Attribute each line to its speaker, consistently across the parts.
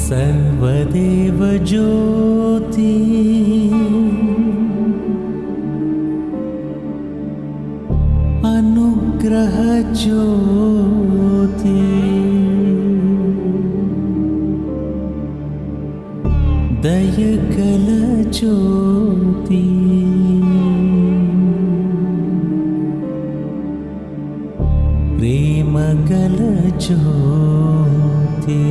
Speaker 1: सर्वदेव ज्योति अनुग्रह ज्योति दयकल ज्योति प्रेमकल ज्योति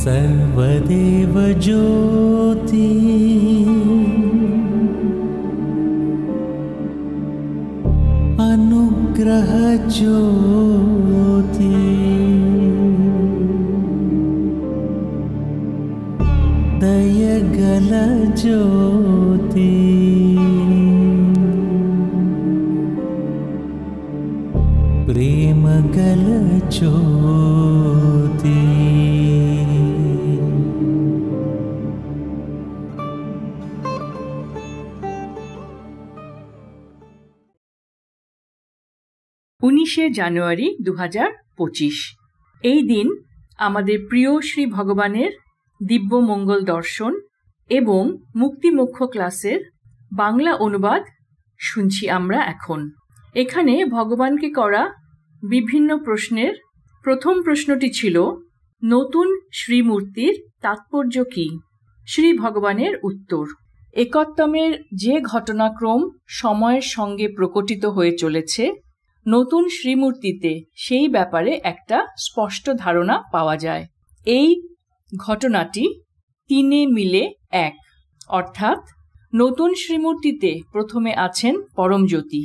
Speaker 1: सर्वदेव ज्योति अनुग्रह ज्योति दयगल ज्योति प्रेमगल ज्योति।
Speaker 2: জানুয়ারি 2025 এই দিন আমাদের প্রিয় শ্রী ভগবানের দিব্য মঙ্গল দর্শন এবং মুক্তিমোক্ষ ক্লাসের বাংলা অনুবাদ শুনছি আমরা এখন। এখানে ভগবানকে করা বিভিন্ন প্রশ্নের প্রথম প্রশ্নটি ছিল, নতুন শ্রীমূর্তির তাৎপর্য কি? শ্রী ভগবানের উত্তর, একত্তমের যে ঘটনাক্রম সময়ের সঙ্গে প্রকটিত হয়ে চলেছে, নতুন শ্রীমূর্তিতে সেই ব্যাপারে একটা স্পষ্ট ধারণা পাওয়া যায়। এই ঘটনাটি তিনে মিলে এক, অর্থাৎ নতুন শ্রীমূর্তিতে প্রথমে আছেন পরমজ্যোতি,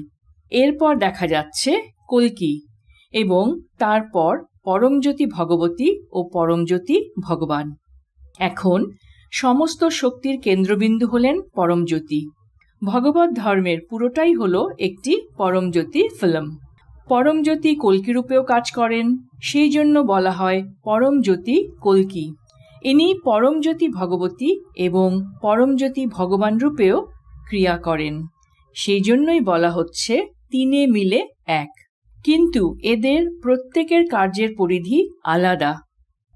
Speaker 2: এরপর দেখা যাচ্ছে কল্কি এবং তারপর পরমজ্যোতি ভগবতী ও পরমজ্যোতি ভগবান। এখন সমস্ত শক্তির কেন্দ্রবিন্দু হলেন পরমজ্যোতি। ভগবত ধর্মের পুরোটাই হলো একটি পরমজ্যোতি ফিল্ম। পরমজ্যোতি কল্কি রূপেও কাজ করেন, সেই জন্য বলা হয় পরমজ্যোতি কল্কি। ইনি পরমজ্যোতি ভগবতী এবং পরমজ্যোতি ভগবান রূপেও ক্রিয়া করেন, সেই জন্যই বলা হচ্ছে তিনে মিলে এক। কিন্তু এদের প্রত্যেকের কার্যের পরিধি আলাদা।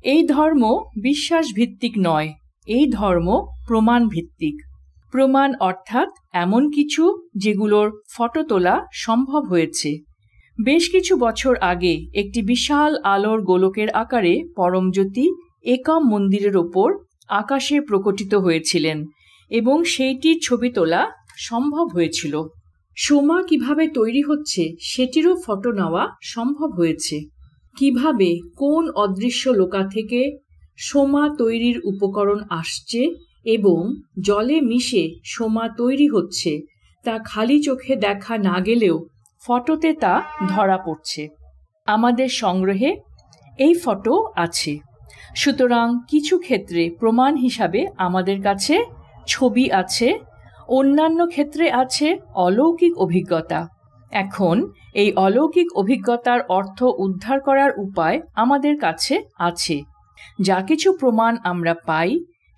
Speaker 2: এই ধর্ম বিশ্বাস ভিত্তিক নয়, এই ধর্ম প্রমাণ ভিত্তিক। প্রমাণ অর্থাৎ এমন কিছু যেগুলোর ফটো তোলা সম্ভব হয়েছে। বেশ কিছু বছর আগে একটি বিশাল আলোর গোলকের আকারে পরমজ্যোতি একম মন্দিরের ওপর আকাশে প্রকটিত হয়েছিলেন এবং সেইটির ছবি তোলা সম্ভব হয়েছিল। সোমা কিভাবে তৈরি হচ্ছে সেটিরও ফটো নেওয়া সম্ভব হয়েছে। কিভাবে কোন অদৃশ্য লোকা থেকে সোমা তৈরির উপকরণ আসছে এবং জলে মিশে সোমা তৈরি হচ্ছে তা খালি চোখে দেখা না গেলেও ফটোতে তা ধরা পড়ছে। আমাদের সংগ্রহে এই ফটো আছে, সুতরাং কিছু ক্ষেত্রে প্রমাণ হিসাবে আমাদের কাছে ছবি আছে, অন্যান্য ক্ষেত্রে আছে অলৌকিক অভিজ্ঞতা। এখন এই অলৌকিক অভিজ্ঞতার অর্থ উদ্ধার করার উপায় আমাদের কাছে আছে। যা কিছু প্রমাণ আমরা পাই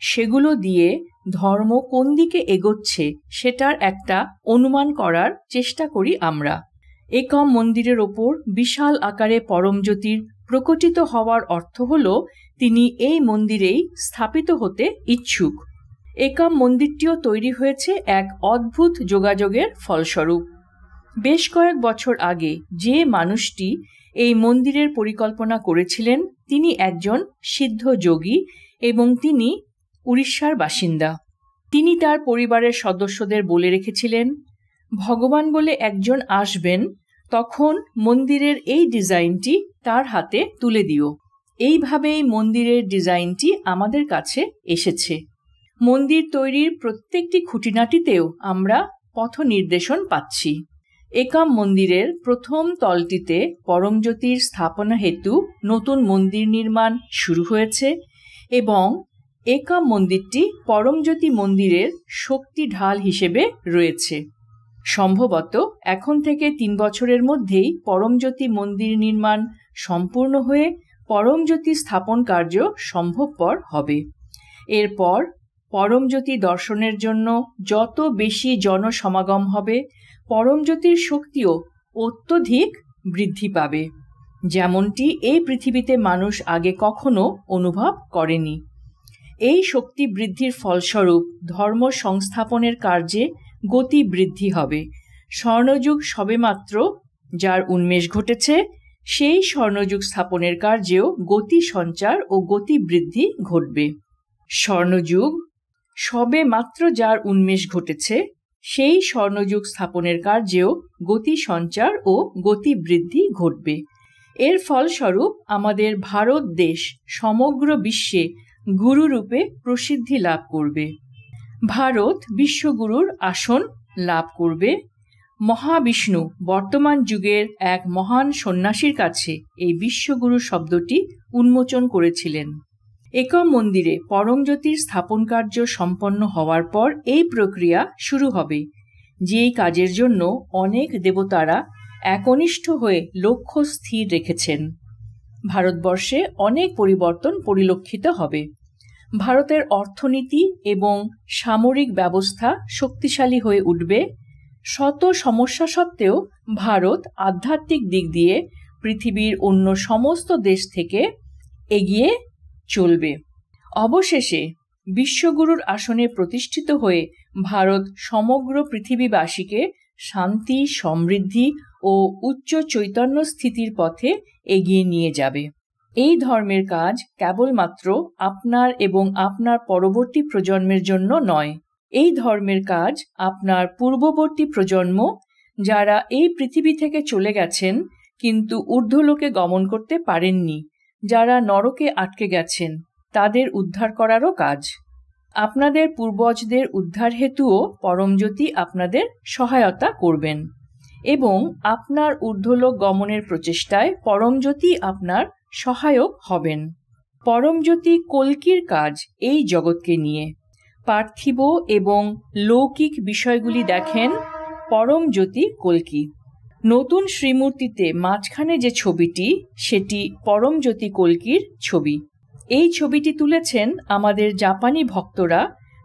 Speaker 2: সেগুলো দিয়ে ধর্ম কোন দিকে এগোচ্ছে সেটার একটা অনুমান করার চেষ্টা করি আমরা। একম মন্দিরের ওপর বিশাল আকারে পরমজ্যোতির প্রকটিত হওয়ার অর্থ হল তিনি এই মন্দিরেই স্থাপিত হতে ইচ্ছুক। একম মন্দিরটিও তৈরি হয়েছে এক অদ্ভুত যোগাযোগের ফলস্বরূপ। বেশ কয়েক বছর আগে যে মানুষটি এই মন্দিরের পরিকল্পনা করেছিলেন তিনি একজন সিদ্ধ যোগী এবং তিনি উড়িষ্যার বাসিন্দা। তিনি তার পরিবারের সদস্যদের বলে রেখেছিলেন, ভগবান বলে একজন আসবেন, তখন মন্দিরের এই ডিজাইনটি তার হাতে তুলে দিও। এইভাবেই মন্দিরের ডিজাইনটি আমাদের কাছে এসেছে। মন্দির তৈরির প্রত্যেকটি খুঁটিনাটিতেও আমরা পথ নির্দেশন পাচ্ছি। একম মন্দিরের প্রথম তলটিতে পরমজ্যোতির স্থাপনা হেতু নতুন মন্দির নির্মাণ শুরু হয়েছে এবং একম মন্দিরটি পরমজ্যোতি মন্দিরের শক্তি ঢাল হিসেবে রয়েছে। সম্ভবত এখন থেকে 3 বছরের মধ্যেই পরমজ্যোতি মন্দির নির্মাণ সম্পূর্ণ হয়ে পরমজ্যোতি স্থাপন কার্য সম্ভবপর হবে। এরপর পরমজ্যোতি দর্শনের জন্য যত বেশি জনসমাগম হবে, পরমজ্যোতির শক্তিও অত্যধিক বৃদ্ধি পাবে। যেমনটি এই পৃথিবীতে মানুষ আগে কখনো অনুভব করেনি। এই শক্তি বৃদ্ধির ফলস্বরূপ ধর্ম সংস্থাপনের কার্যে গতি বৃদ্ধি হবে। স্বর্ণযুগ সবেমাত্র যার উন্মেষ ঘটেছে, সেই স্বর্ণযুগ স্থাপনের কার্যেও গতি সঞ্চার ও গতি বৃদ্ধি ঘটবে। স্বর্ণযুগ সবে মাত্র যার উন্মেষ ঘটেছে, সেই স্বর্ণযুগ স্থাপনের কার্যেও গতি সঞ্চার ও গতি বৃদ্ধি ঘটবে। এর ফলস্বরূপ আমাদের ভারত দেশ সমগ্র বিশ্বে গুরুরূপে প্রসিদ্ধি লাভ করবে। ভারত বিশ্বগুরুর আসন লাভ করবে। মহাবিষ্ণু বর্তমান যুগের এক মহান সন্ন্যাসীর কাছে এই বিশ্বগুরু শব্দটি উন্মোচন করেছিলেন। একম মন্দিরে পরমজ্যোতির স্থাপন কার্য সম্পন্ন হওয়ার পর এই প্রক্রিয়া শুরু হবে, যেই কাজের জন্য অনেক দেবতারা একনিষ্ঠ হয়ে লক্ষ্য স্থির রেখেছেন। ভারতবর্ষে অনেক পরিবর্তন পরিলক্ষিত হবে। ভারতের অর্থনীতি এবং সামরিক ব্যবস্থা শক্তিশালী হয়ে উঠবে। শত সমস্যা সত্ত্বেও ভারত আধ্যাত্মিক দিক দিয়ে পৃথিবীর অন্য সমস্ত দেশ থেকে এগিয়ে চলবে। অবশেষে বিশ্বগুরুর আসনে প্রতিষ্ঠিত হয়ে ভারত সমগ্র পৃথিবীবাসীকে শান্তি, সমৃদ্ধি ও উচ্চ চৈতন্য স্থিতির পথে এগিয়ে নিয়ে যাবে। এই ধর্মের কাজ কেবলমাত্র আপনার এবং আপনার পরবর্তী প্রজন্মের জন্য নয়। এই ধর্মের কাজ আপনার পূর্ববর্তী প্রজন্ম, যারা এই পৃথিবী থেকে চলে গেছেন কিন্তু ঊর্ধ্বলোকে গমন করতে পারেননি, যারা নরকে আটকে গেছেন, তাদের উদ্ধার করারও কাজ। আপনাদের পূর্বজদের উদ্ধার হেতুও পরমজ্যোতি আপনাদের সহায়তা করবেন এবং আপনার ঊর্ধ্বলোক গমনের প্রচেষ্টায় পরমজ্যোতি আপনার সহায়ক হবেন। পরমজ্যোতি কল্কির কাজ এই জগৎকে নিয়ে। পার্থিব এবং লৌকিক বিষয়গুলি দেখেন পরমজ্যোতি কল্কি। নতুন শ্রীমূর্তিতে মাঝখানে যে ছবিটি, সেটি পরমজ্যোতি কল্কির ছবি। এই ছবিটি তুলেছেন আমাদের জাপানি ভক্তরা।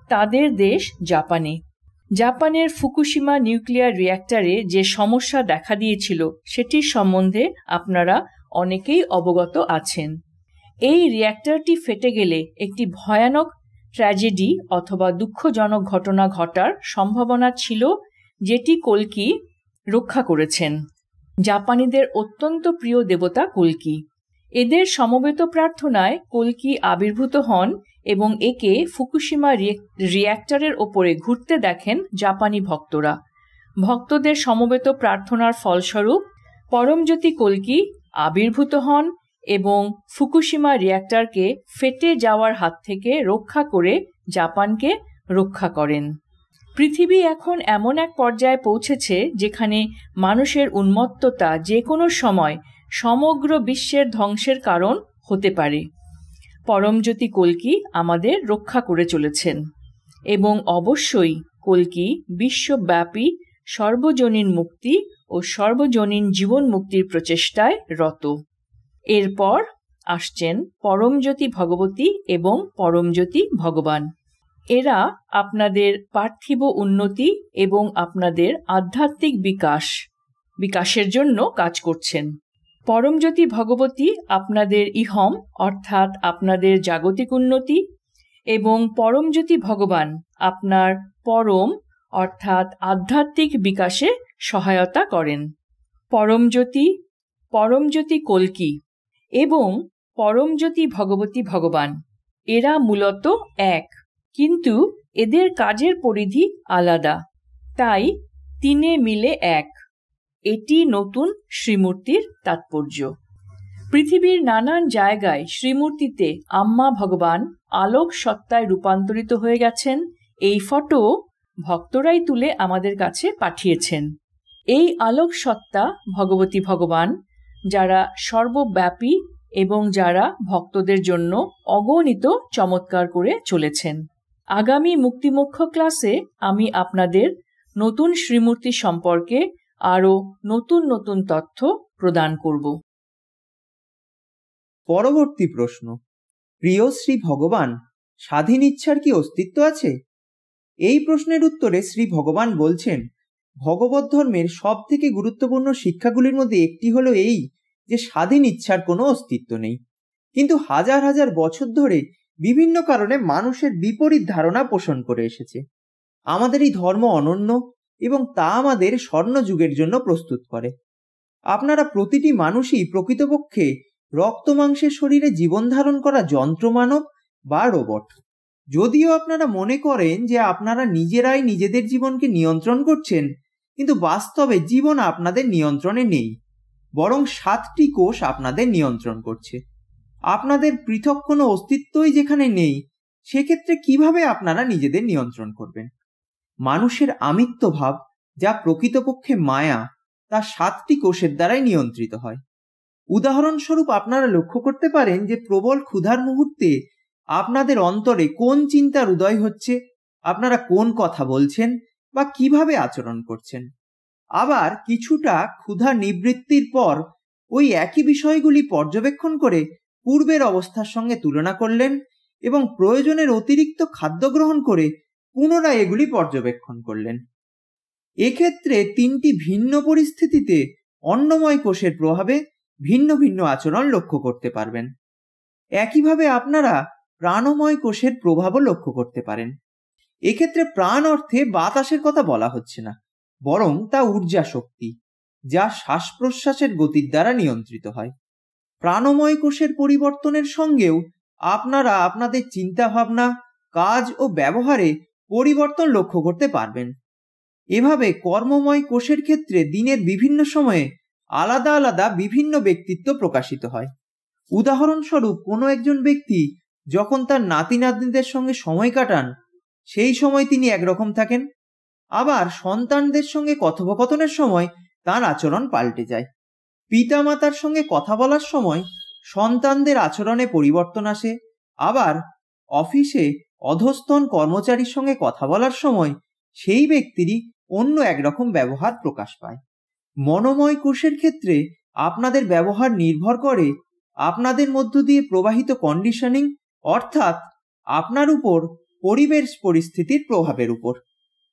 Speaker 2: তাদের দেশ জাপানে। জাপানের ফুকুশিমা নিউক্লিয়ার রিঅ্যাক্টরে যে সমস্যা দেখা দিয়েছিল, সেটির সম্বন্ধে আপনারা অনেকেই অবগত আছেন। এই রিঅ্যাক্টরটি ফেটে গেলে একটি ভয়ানক ট্র্যাজেডি অথবা দুঃখজনক ঘটনা ঘটার সম্ভাবনা ছিল, যেটি কল্কি রক্ষা করেছেন। জাপানিদের অত্যন্ত প্রিয় দেবতা কল্কি। এদের সমবেত প্রার্থনায় কল্কি আবির্ভূত হন এবং একে ফুকুশিমা রিঅ্যাক্টরের ওপরে ঘুরতে দেখেন জাপানি ভক্তরা। ভক্তদের সমবেত প্রার্থনার ফলস্বরূপ পরমজ্যোতি কল্কি আবির্ভূত হন এবং ফুকুশিমা রিঅ্যাক্টরকে ফেটে যাওয়ার হাত থেকে রক্ষা করে জাপানকে রক্ষা করেন। পৃথিবী এখন এমন এক পর্যায়ে পৌঁছেছে যেখানে মানুষের উন্মত্ততা যে কোনো সময় সমগ্র বিশ্বের ধ্বংসের কারণ হতে পারে। পরমজ্যোতি কল্কি আমাদের রক্ষা করে চলেছেন এবং অবশ্যই কল্কি বিশ্বব্যাপী সর্বজনীন মুক্তি ও সর্বজনীন জীবন মুক্তির প্রচেষ্টায় রত। এরপর আসছেন পরমজ্যোতি ভগবতী এবং পরমজ্যোতি ভগবান। এরা আপনাদের পার্থিব উন্নতি এবং আপনাদের আধ্যাত্মিক বিকাশের জন্য কাজ করছেন। পরমজ্যোতি ভগবতী আপনাদের ইহম অর্থাৎ আপনাদের জাগতিক উন্নতি এবং পরমজ্যোতি ভগবান আপনার পরম অর্থাৎ আধ্যাত্মিক বিকাশে সহায়তা করেন। পরমজ্যোতি কল্কি এবং পরমজ্যোতি ভগবতী ভগবান এরা মূলত এক, কিন্তু এদের কাজের পরিধি আলাদা, তাই তিনে মিলে এক। এটি নতুন শ্রীমূর্তির তাৎপর্য। পৃথিবীর নানান জায়গায় শ্রীমূর্তিতে আম্মা ভগবান আলোক সত্তায় রূপান্তরিত হয়ে গেছেন। এই ফটো ভক্তরাই তুলে আমাদের কাছে পাঠিয়েছেন। এই আলোক সত্তা ভগবতী ভগবান, যারা সর্বব্যাপী এবং যারা ভক্তদের জন্য অগণিত চমৎকার করে চলেছেন। আগামী মুক্তিমোক্ষ ক্লাসে আমি আপনাদের নতুন শ্রীমূর্তি সম্পর্কে আরও নতুন নতুন তথ্য প্রদান করব।
Speaker 3: পরবর্তী প্রশ্ন, প্রিয় শ্রী ভগবান, স্বাধীন ইচ্ছার কি অস্তিত্ব আছে? এই প্রশ্নের উত্তরে শ্রী ভগবান বলছেন, ভগবত ধর্মের সব থেকে গুরুত্বপূর্ণ শিক্ষাগুলির মধ্যে একটি হলো এই যে স্বাধীন ইচ্ছার কোনো অস্তিত্ব নেই, কিন্তু হাজার হাজার বছর ধরে বিভিন্ন কারণে মানুষের বিপরীত ধারণা পোষণ করে এসেছে। আমাদের এই ধর্ম অনন্য এবং তা আমাদের স্বর্ণযুগের জন্য প্রস্তুত করে। আপনারা প্রতিটি মানুষই প্রকৃতপক্ষে রক্ত মাংসের শরীরে জীবন ধারণ করা যন্ত্রমানব বা রোবট। যদিও আপনারা মনে করেন যে আপনারা নিজেরাই নিজেদের জীবনকে নিয়ন্ত্রণ করছেন, কিন্তু বাস্তবে জীবন আপনাদের নিয়ন্ত্রণে নেই, বরং 7টি কোষ আপনাদের নিয়ন্ত্রণ করছে। আপনাদের পৃথক কোনো অস্তিত্বই যেখানে নেই, সেক্ষেত্রে কিভাবে আপনারা নিজেদের নিয়ন্ত্রণ করবেন? মানুষের আমিত্বভাব, যা প্রকৃতপক্ষে মায়া, তা 7টি কোষের দ্বারাই নিয়ন্ত্রিত হয়। উদাহরণস্বরূপ আপনারা লক্ষ্য করতে পারেন যে প্রবল ক্ষুধার মুহূর্তে আপনাদের অন্তরে কোন চিন্তার উদয় হচ্ছে, আপনারা কোন কথা বলছেন বা কিভাবে আচরণ করছেন। আবার কিছুটা ক্ষুধা নিবৃত্তির পর ওই একই বিষয়গুলি পর্যবেক্ষণ করে পূর্বের অবস্থার সঙ্গে তুলনা করলেন এবং প্রয়োজনের অতিরিক্ত খাদ্য গ্রহণ করে পুনরায় এগুলি পর্যবেক্ষণ করলেন। এক্ষেত্রে 3টি ভিন্ন পরিস্থিতিতে অন্নময় কোষের প্রভাবে ভিন্ন ভিন্ন আচরণ লক্ষ্য করতে পারবেন। একইভাবে আপনারা প্রাণময় কোষের প্রভাবও লক্ষ্য করতে পারেন। এক্ষেত্রে প্রাণ অর্থে বাতাসের কথা বলা হচ্ছে না, বরং তা ঊর্জা শক্তি, যা শ্বাস প্রশ্বাসের গতির দ্বারা নিয়ন্ত্রিত হয়। প্রাণময় কোষের পরিবর্তনের সঙ্গেও আপনারা আপনাদের চিন্তাভাবনা, কাজ ও ব্যবহারে পরিবর্তন লক্ষ্য করতে পারবেন। এভাবে কর্মময় কোষের ক্ষেত্রে দিনের বিভিন্ন সময়ে আলাদা আলাদা বিভিন্ন ব্যক্তিত্ব প্রকাশিত হয়। উদাহরণস্বরূপ, কোনো একজন ব্যক্তি যখন তার নাতি নাতনিদের সঙ্গে সময় কাটান, সেই সময় তিনি একরকম থাকেন, আবার সন্তানদের সঙ্গে কথোপকথনের সময় তার আচরণ পাল্টে যায়। পিতামাতার সঙ্গে কথা বলার সময় সন্তানদের আচরণে পরিবর্তন আসে, আবার অফিসে অধস্তন কর্মচারীর সঙ্গে কথা বলার সময় সেই ব্যক্তিরই অন্য একরকম ব্যবহার প্রকাশ পায়। মনোময় কোষের ক্ষেত্রে আপনাদের ব্যবহার নির্ভর করে আপনাদের মধ্য দিয়ে প্রবাহিত কন্ডিশনিং, অর্থাৎ আপনার উপর পরিবেশ পরিস্থিতির প্রভাবের উপর।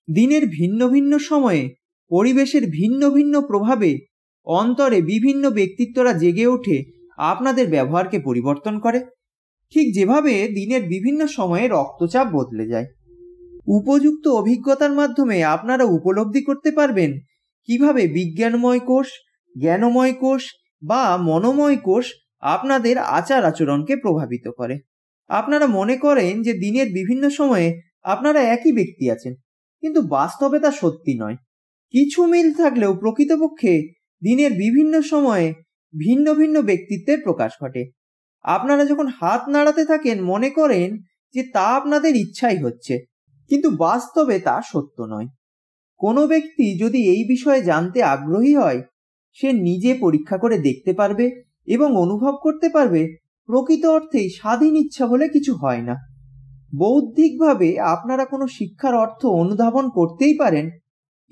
Speaker 3: দিনের ভিন্ন ভিন্ন সময়ে পরিবেশের ভিন্ন ভিন্ন প্রভাবে অন্তরে বিভিন্ন ব্যক্তিত্বরা জেগে ওঠে আপনাদের ব্যবহারকে পরিবর্তন করে, ঠিক যেভাবে দিনের বিভিন্ন সময়ে রক্তচাপ বদলে যায়। উপযুক্ত অভিজ্ঞতার মাধ্যমে আপনারা উপলব্ধি করতে পারবেন কিভাবে বিজ্ঞানময় কোষ, জ্ঞানময় কোষ বা মনোময় কোষ আপনাদের আচার আচরণকে প্রভাবিত করে। আপনারা মনে করেন যে দিনের বিভিন্ন সময়ে আপনারা একই ব্যক্তি আছেন, কিন্তু বাস্তবে তা সত্যি নয়। কিছু মিল থাকলেও প্রকৃতপক্ষে দিনের বিভিন্ন সময়ে ভিন্ন ভিন্ন ব্যক্তিত্বের প্রকাশ ঘটে। আপনারা যখন হাত নাড়াতে থাকেন মনে করেন যে তা আপনাদের ইচ্ছাই হচ্ছে, কিন্তু বাস্তবে তা সত্য নয়। কোনো ব্যক্তি যদি এই বিষয়ে জানতে আগ্রহী হয়, সে নিজে পরীক্ষা করে দেখতে পারবে এবং অনুভব করতে পারবে প্রকৃত অর্থেই স্বাধীন ইচ্ছা বলে কিছু হয় না। বৌদ্ধিকভাবে আপনারা কোনো শিক্ষার অর্থ অনুধাবন করতেই পারেন,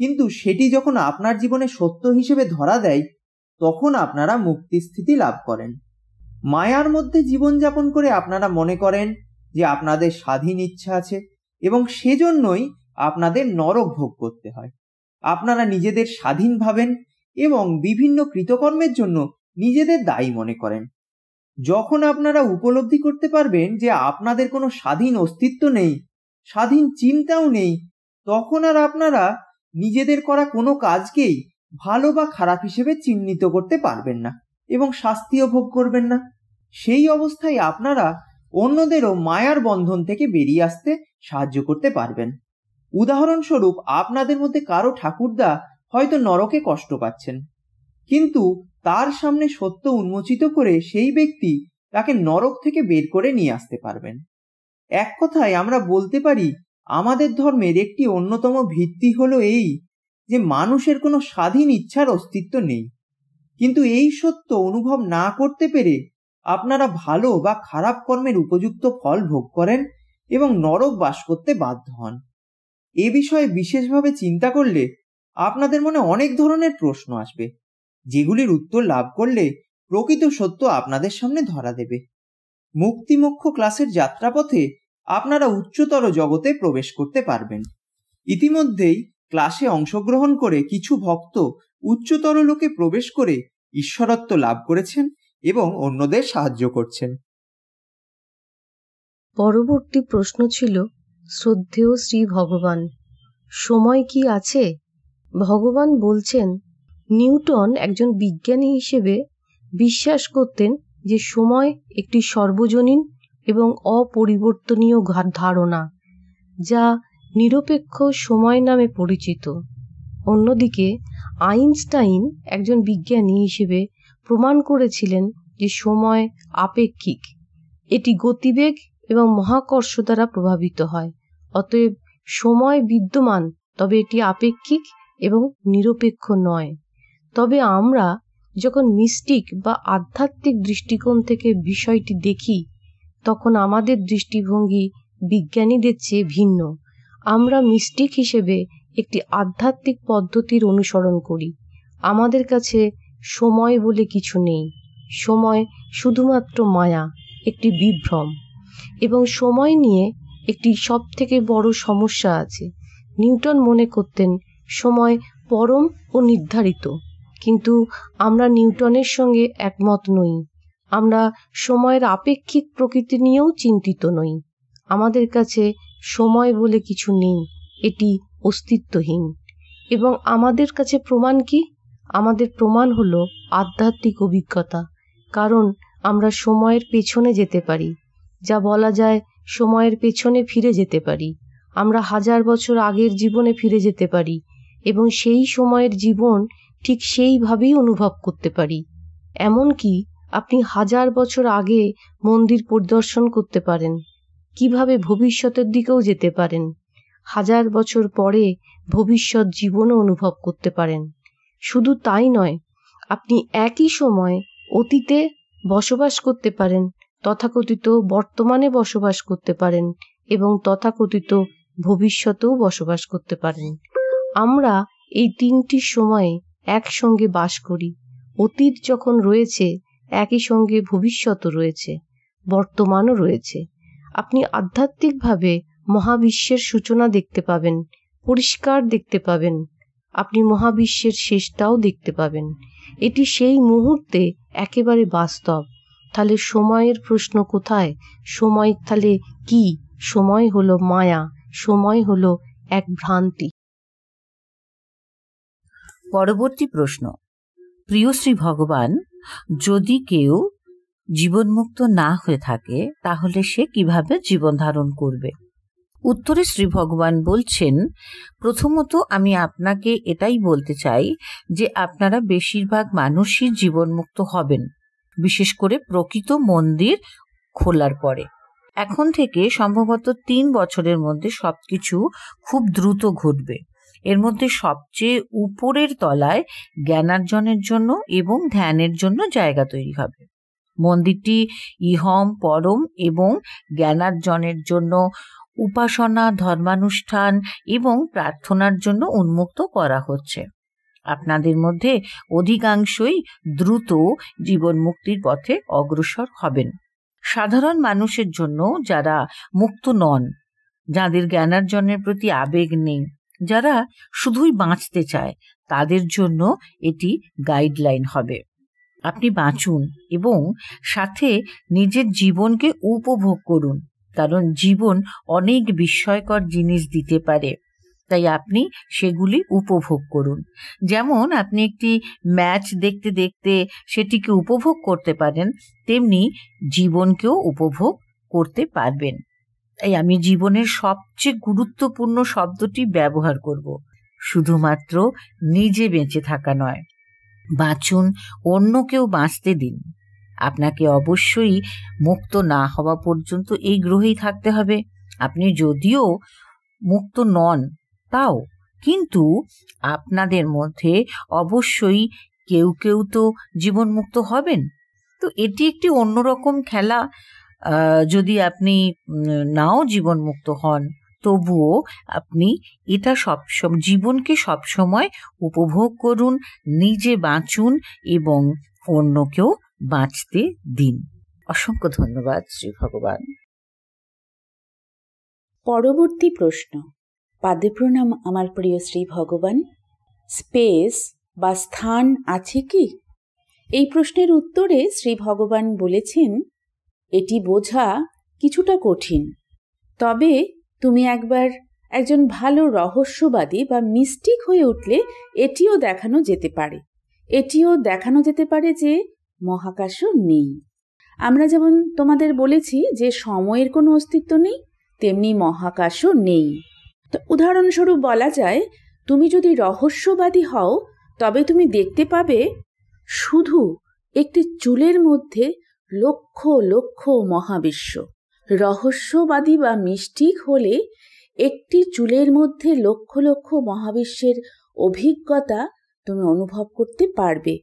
Speaker 3: কিন্তু সেটি যখন আপনার জীবনে সত্য হিসেবে ধরা দেয়, তখন আপনারা মুক্তিস্থিতি লাভ করেন। মায়ার মধ্যে জীবনযাপন করে আপনারা মনে করেন যে আপনাদের স্বাধীন ইচ্ছা আছে এবং সেজন্যই আপনাদের নরক ভোগ করতে হয়। আপনারা নিজেদের স্বাধীন ভাবেন এবং বিভিন্ন কৃতকর্মের জন্য নিজেদের দায়ী মনে করেন। যখন আপনারা উপলব্ধি করতে পারবেন যে আপনাদের কোনো স্বাধীন অস্তিত্ব নেই, স্বাধীন চিন্তাও নেই, তখন আর আপনারা নিজেদের করা কোনো কাজকেই ভালো বা খারাপ হিসেবে চিহ্নিত করতে পারবেন না এবং শাস্তিও ভোগ করবেন না। সেই অবস্থায় আপনারা অন্যদেরও মায়ার বন্ধন থেকে বেরিয়ে আসতে সাহায্য করতে পারবেন। উদাহরণস্বরূপ, আপনাদের মধ্যে কারো ঠাকুরদা হয়তো নরকে কষ্ট পাচ্ছেন, কিন্তু তার সামনে সত্য উন্মোচিত করে সেই ব্যক্তি তাকে নরক থেকে বের করে নিয়ে আসতে পারবেন। এক কথায় আমরা বলতে পারি, আমাদের ধর্মের একটি অন্যতম ভিত্তি হলো এই যে মানুষের কোনো স্বাধীন ইচ্ছার অস্তিত্ব নেই। কিন্তু এই সত্য অনুভব না করতে পেরে আপনারা ভালো বা খারাপ কর্মের উপযুক্ত ফল ভোগ করেন এবং নরক বাস করতে বাধ্য হন। এ বিষয়ে বিশেষভাবে চিন্তা করলে আপনাদের মনে অনেক ধরনের প্রশ্ন আসবে, যেগুলির উত্তর লাভ করলে প্রকৃত সত্য আপনাদের সামনে ধরা দেবে। মুক্তিমোক্ষ ক্লাসের যাত্রাপথে আপনারা উচ্চতর জগতে প্রবেশ করতে পারবেন। ইতিমধ্যেই ক্লাসে অংশগ্রহণ করে কিছু ভক্ত উচ্চতর লোকে প্রবেশ করে ঈশ্বরত্ব লাভ করেছেন এবং অন্যদের সাহায্য করছেন।
Speaker 4: পরবর্তী প্রশ্ন ছিল, শ্রদ্ধেয় শ্রী ভগবান, সময় কি আছে? ভগবান বলছেন, নিউটন একজন বিজ্ঞানী হিসেবে বিশ্বাস করতেন যে সময় একটি সর্বজনীন এবং অপরিবর্তনীয় ধারণা, যা নিরপেক্ষ সময় নামে পরিচিত। অন্যদিকে আইনস্টাইন একজন বিজ্ঞানী হিসেবে প্রমাণ করেছিলেন যে সময় আপেক্ষিক, এটি গতিবেগ এবং মহাকর্ষ দ্বারা প্রভাবিত হয়। অতএব সময় বিদ্যমান, তবে এটি আপেক্ষিক এবং নিরপেক্ষ নয়। তবে আমরা যখন মিস্টিক বা আধ্যাত্মিক দৃষ্টিকোণ থেকে বিষয়টি দেখি, তখন আমাদের দৃষ্টিভঙ্গি বিজ্ঞানীদের চেয়ে ভিন্ন। আমরা মিস্টিক হিসেবে একটি আধ্যাত্মিক পদ্ধতির অনুসরণ করি। আমাদের কাছে সময় বলে কিছু নেই। সময় শুধুমাত্র মায়া, একটি বিভ্রম। এবং সময় নিয়ে একটি সবথেকে বড় সমস্যা আছে। নিউটন মনে করতেন সময় পরম ও নির্ধারিত, কিন্তু আমরা নিউটনের সঙ্গে একমত নই। আমরা সময়ের আপেক্ষিক প্রকৃতি নিয়েও চিন্তিত নই। আমাদের কাছে সময় বলে কিছু নেই, এটি অস্তিত্বহীন। এবং আমাদের কাছে প্রমাণ কি? আমাদের প্রমাণ হলো আধ্যাত্মিক অভিজ্ঞতা, কারণ আমরা সময়ের পেছনে যেতে পারি, যা বলা যায় সময়ের পেছনে ফিরে যেতে পারি। আমরা 1000 বছর আগের জীবনে ফিরে যেতে পারি এবং সেই সময়ের জীবন ঠিক সেইভাবেই অনুভব করতে পারি। এমনকি আপনি 1000 বছর আগে মন্দির পরিদর্শন করতে পারেন। কিভাবে ভবিষ্যতের দিকেও যেতে পারেন। 1000 বছর পরে ভবিষ্যৎ জীবনও অনুভব করতে পারেন। শুধু তাই নয়, আপনি একই সময় অতীতে বসবাস করতে পারেন, তথাকথিত বর্তমানে বসবাস করতে পারেন এবং তথাকথিত ভবিষ্যতেও বসবাস করতে পারেন। আমরা এই তিনটি সময়ে একসঙ্গে বাস করি। অতীত যখন রয়েছে, একই সঙ্গে ভবিষ্যৎও রয়েছে, বর্তমানও রয়েছে। আপনি আধ্যাত্মিকভাবে মহাবিশ্বের সূচনা দেখতে পাবেন, পরিষ্কার দেখতে পাবেন। আপনি মহাবিশ্বের শেষটাও দেখতে পাবেন। এটি সেই মুহূর্তে একেবারে বাস্তব। তাহলে সময়ের প্রশ্ন কোথায়? সময় তাহলে কি? সময় হলো মায়া, সময় হলো এক ভ্রান্তি।
Speaker 5: পরবর্তী প্রশ্ন, প্রিয় শ্রী ভগবান, যদি কেউ জীবনমুক্ত না হয়ে থাকে, তাহলে সে কিভাবে জীবন ধারণ করবে? উত্তরে শ্রী ভগবান বলছেন, প্রথমত আমি আপনাকে এটাই বলতে চাই যে আপনারা বেশিরভাগ মানুষই জীবনমুক্ত হবেন, বিশেষ করে প্রকৃত মন্দির খোলার পরে। এখন থেকে সম্ভবত 3 বছরের মধ্যে সবকিছু খুব দ্রুত ঘটবে। এর মধ্যে সবচেয়ে উপরের তলায় জ্ঞানার্জনের জন্য এবং ধ্যানের জন্য জায়গা তৈরি হবে। মন্দিরটি ইহম, পরম এবং জ্ঞানার্জনের জন্য উপাসনা, ধর্মানুষ্ঠান এবং প্রার্থনার জন্য উন্মুক্ত করা হচ্ছে। আপনাদের মধ্যে অধিকাংশই দ্রুত জীবন মুক্তির পথে অগ্রসর হবেন। সাধারণ মানুষের জন্য, যারা মুক্ত নন, যাদের জ্ঞানার্জনের প্রতি আবেগ নেই, যারা শুধুই বাঁচতে চায়, তাদের জন্য এটি গাইডলাইন হবে। আপনি বাঁচুন এবং সাথে নিজের জীবনকে উপভোগ করুন, কারণ জীবন অনেক বিস্ময়কর জিনিস দিতে পারে, তাই আপনি সেগুলি উপভোগ করুন। যেমন আপনি একটি ম্যাচ দেখতে দেখতে সেটিকে উপভোগ করতে পারেন, তেমনি জীবনকেও উপভোগ করতে পারবেন। তাই আমি জীবনের সবচেয়ে গুরুত্বপূর্ণ শব্দটি ব্যবহার করব, শুধুমাত্র নিজে বেঁচে থাকা নয়। বাঁচুন, অন্যকেও বাঁচতে দিন। আপনাকে অবশ্যই মুক্ত না হওয়া পর্যন্ত এই গ্রহেই থাকতে হবে। আপনি যদিও মুক্ত নন তাও, কিন্তু আপনাদের মধ্যে অবশ্যই কেউ কেউ তো জীবনমুক্ত হবেন। তো এটি একটি অন্যরকম খেলা। যদি আপনি নাও জীবনমুক্ত হন, তবুও আপনি এটা জীবনকে সবসময় উপভোগ করুন, নিজে বাঁচুন এবং অন্যকেও বাঁচতে দিন। অসংখ্য ধন্যবাদ শ্রী ভগবান।
Speaker 6: পরবর্তী প্রশ্ন, পাদে প্রণাম আমার প্রিয় শ্রী ভগবান। স্পেস বা স্থান আছে কি? এই প্রশ্নের উত্তরে শ্রী ভগবান বলেছেন, এটি বোঝা কিছুটা কঠিন, তবে তুমি একবার একজন ভালো রহস্যবাদী বা মিস্টিক হয়ে উঠলে এটিও দেখানো যেতে পারে যে মহাকাশও নেই। আমরা যেমন তোমাদের বলেছি যে সময়ের কোনো অস্তিত্ব নেই, তেমনি মহাকাশও নেই। তো উদাহরণস্বরূপ বলা যায়, তুমি যদি রহস্যবাদী হও তবে তুমি দেখতে পাবে শুধু একটি চুলের মধ্যে লক্ষ লক্ষ মহাবিশ্ব। রহস্যবাদী বা মিস্টিক হলে একটি চুলের মধ্যে লক্ষ লক্ষ মহাবিশ্বের অভিজ্ঞতা তুমি অনুভব করতে পারবে।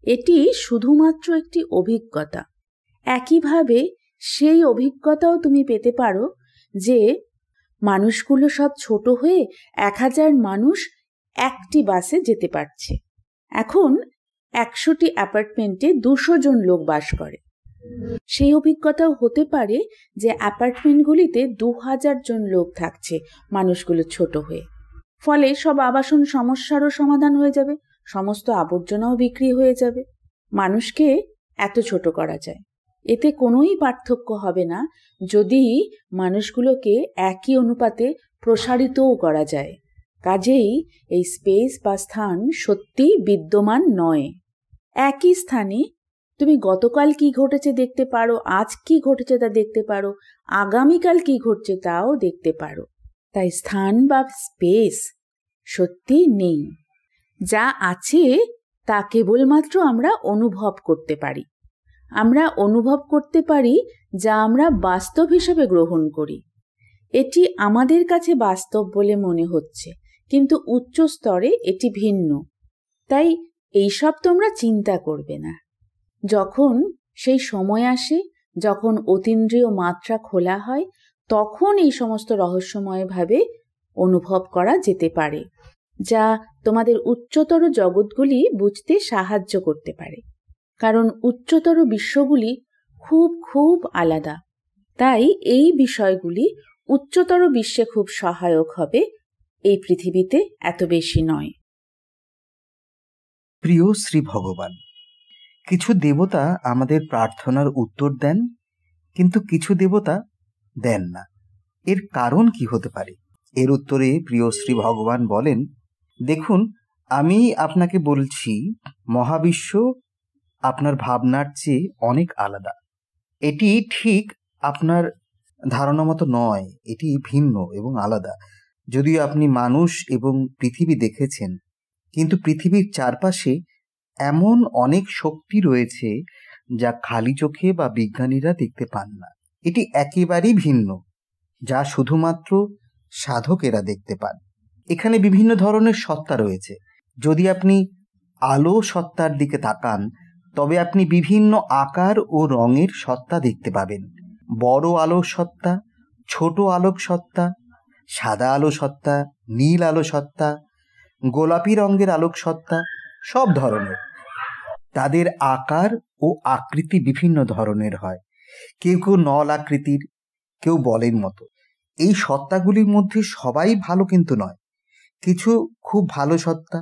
Speaker 6: এটি শুধুমাত্র একটি অভিজ্ঞতা। একইভাবে সেই অভিজ্ঞতাও তুমি পেতে পারো যে মানুষগুলো সব ছোট হয়ে 1000 মানুষ একটি বাসে যেতে পারছে। এখন 100টি অ্যাপার্টমেন্টে 200 জন লোক বাস করে। সেই অভিজ্ঞতাও হতে পারে যে অ্যাপার্টমেন্টগুলিতে 2000 জন লোক থাকছে, মানুষগুলো ছোট হয়ে। ফলে সব আবাসন সমস্যারও সমাধান হয়ে যাবে, সমস্ত আবর্জনাও বিক্রি হয়ে যাবে। মানুষকে এত ছোট করা যায়, এতে কোনোই পার্থক্য হবে না যদি মানুষগুলোকে একই অনুপাতে প্রসারিতও করা যায়। কাজেই এই স্পেস বা স্থান সত্যি বিদ্যমান নয়। একই স্থানে তুমি গতকাল কি ঘটেছে দেখতে পারো, আজ কি ঘটেছে তা দেখতে পারো, আগামীকাল কি ঘটছে তাও দেখতে পারো। তাই স্থান বা স্পেস সত্যি নেই। যা আছে তা কেবলমাত্র আমরা অনুভব করতে পারি। আমরা অনুভব করতে পারি যা আমরা বাস্তব হিসেবে গ্রহণ করি। এটি আমাদের কাছে বাস্তব বলে মনে হচ্ছে, কিন্তু উচ্চ স্তরে এটি ভিন্ন। তাই এইসব তোমরা চিন্তা করবে না। যখন সেই সময় আসে, যখন অতীন্দ্রিয় মাত্রা খোলা হয়, তখন এই সমস্ত রহস্যময়ভাবে অনুভব করা যেতে পারে, যা তোমাদের উচ্চতর জগৎগুলি বুঝতে সাহায্য করতে পারে। কারণ উচ্চতর বিশ্বগুলি খুব খুব আলাদা। তাই এই বিষয়গুলি উচ্চতর বিশ্বে খুব সহায়ক হবে, এই পৃথিবীতে এত বেশি নয়।
Speaker 7: প্রিয় শ্রী ভগবান, কিছু দেবতা আমাদের প্রার্থনার উত্তর দেন, কিন্তু কিছু দেবতা দেন না। এর কারণ কি হতে পারে? এর উত্তরে প্রিয় শ্রী ভগবান বলেন, দেখুন, আমি আপনাকে বলছি, মহাবিশ্ব আপনার ভাবনার চেয়ে অনেক আলাদা। এটি ঠিক আপনার ধারণা মতো নয়, এটি ভিন্ন এবং আলাদা। যদিও আপনি মানুষ এবং পৃথিবী দেখেছেন, কিন্তু পৃথিবীর চারপাশে এমন অনেক শক্তি রয়েছে যা খালি চোখে বা বিজ্ঞানীরা দেখতে পান না। এটি একেবারেই ভিন্ন, যা শুধুমাত্র সাধকেরা দেখতে পান। এখানে বিভিন্ন ধরনের সত্তা রয়েছে। যদি আপনি আলো সত্তার দিকে তাকান, তবে আপনি বিভিন্ন আকার ও রঙের সত্তা দেখতে পাবেন। বড় আলো সত্তা, ছোট আলোক সত্তা, সাদা আলো সত্তা, নীল আলো সত্তা, গোলাপি রঙের আলোক সত্তা, সব ধরনের। তাদের আকার ও আকৃতি বিভিন্ন ধরনের হয়। কেউ কেউ নল আকৃতির, কেউ বলের মতো। এই সত্তাগুলির মধ্যে সবাই ভালো কিন্তু নয়। কিছু খুব ভালো সত্তা,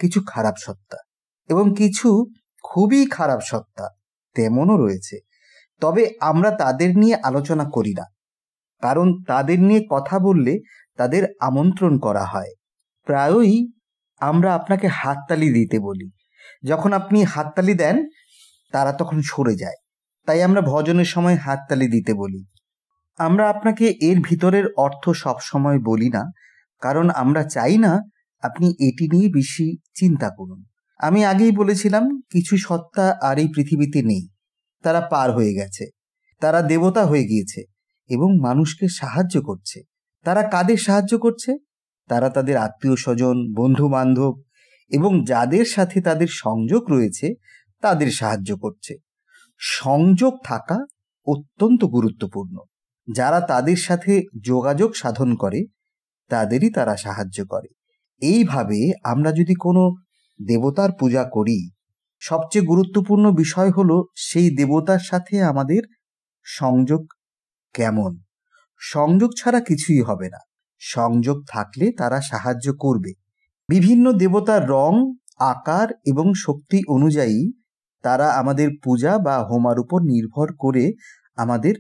Speaker 7: কিছু খারাপ সত্তা, এবং কিছু খুবই খারাপ সত্তা তেমনও রয়েছে। তবে আমরা তাদের নিয়ে আলোচনা করি না, কারণ তাদের নিয়ে কথা বললে তাদের আমন্ত্রণ করা হয়। প্রায়ই আমরা আপনাকে হাততালি দিতে বলি। যখন আপনি হাততালি দেন, তারা তখন সরে যায়। তাই আমরা ভজনের সময় হাততালি দিতে বলি। আমরা আপনাকে এর ভিতরের অর্থ সব সময় বলি না, কারণ আমরা চাই না আপনি এটি নিয়ে বেশি চিন্তা করুন। আমি আগেই বলেছিলাম, কিছু সত্তা আর এই পৃথিবীতে নেই। তারা পার হয়ে গেছে, তারা দেবতা হয়ে গিয়েছে এবং মানুষকে সাহায্য করছে। তারা কাদের সাহায্য করছে? তারা তাদের আত্মীয় স্বজন, বন্ধু বান্ধব এবং যাদের সাথে তাদের সংযোগ রয়েছে তাদের সাহায্য করছে। সংযোগ থাকা অত্যন্ত গুরুত্বপূর্ণ। যারা তাদের সাথে যোগাযোগ সাধন করে তাদেরই তারা সাহায্য করে। এইভাবে আমরা যদি কোনো দেবতার পূজা করি, সবচেয়ে গুরুত্বপূর্ণ বিষয় হলো সেই দেবতার সাথে আমাদের সংযোগ কেমন। সংযোগ ছাড়া কিছুই হবে না। সংযোগ থাকলে তারা সাহায্য করবে। বিভিন্ন দেবতার রং, আকার এবং শক্তি অনুযায়ী তারা আমাদের পূজা বা হোমার উপর নির্ভর করে আমাদের